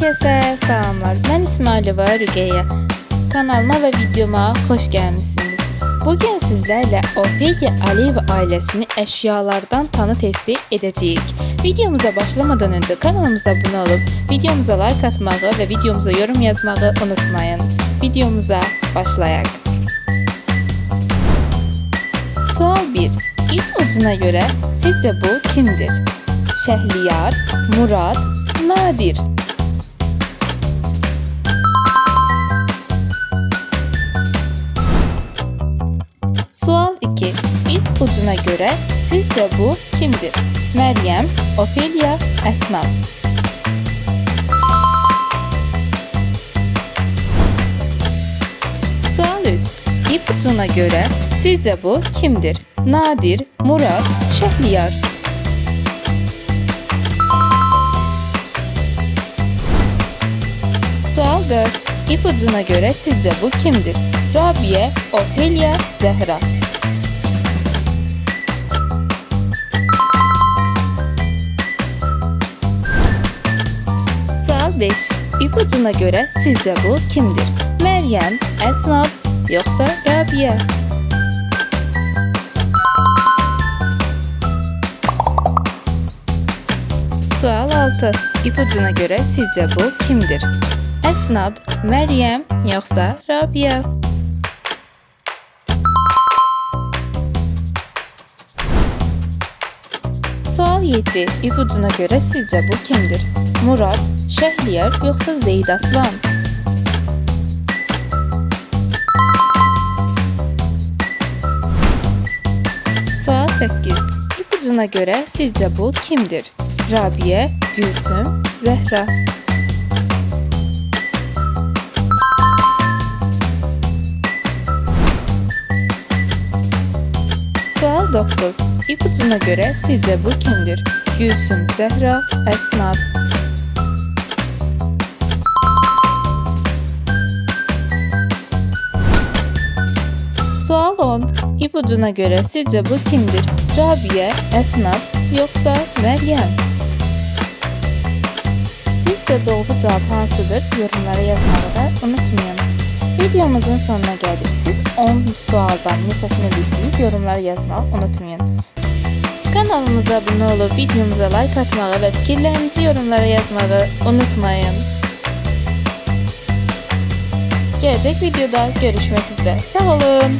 Herkese selamlar. Ben İsmailova Rüqeyyə. Kanalıma ve videoma hoş gelmişsiniz. Bugün sizlerle Ofelia Aliyeva ailesini eşyalardan tanı testi edeceğiz. Videomuza başlamadan önce kanalımıza abone olup videomuza like atmayı ve videomuza yorum yazmayı unutmayın. Videomuza başlayalım. Sual 1. İlk ucuna göre sizce bu kimdir? Şəhliyar, Murad, Nadir. Sual 2. İlk ucuna göre sizce bu kimdir? Meryem, Ofelia, Esnaf. Sual 3. İp ucuna göre sizce bu kimdir? Nadir, Murad, Şəhliyar. Sual 4. İpucuna göre sizce bu kimdir? Rabia, Ofelia, Zehra. Sual 5. İpucuna göre sizce bu kimdir? Meryem, Esnaf yoksa Rabia? Sual 6. İpucuna göre sizce bu kimdir? Esnad, Meryem yoksa Rabia? Sual 7. İpucuna göre sizce bu kimdir? Murad, Şəhliyar yoksa Zeyd Aslan? Sual 8. İpucuna göre sizce bu kimdir? Rabia, Gülsüm, Zehra. Sual 9. İpucuna göre sizce bu kimdir? Gülsüm, Zehra, Esnad. Sual 10. İpucuna göre sizce bu kimdir? Rabia, Esnad yoksa Meryem? Sizce doğru cevap hansıdır? Yorumlara yazmayı da unutmayın. Videomuzun sonuna geldik. Siz 10 sualdan neçəsini bildiniz? Yorumlara yazmayı unutmayın. Kanalımıza abone olup videomuza like atmayı ve fikirlerinizi yorumlara yazmayı unutmayın. Gelecek videoda görüşmek üzere. Sağ olun.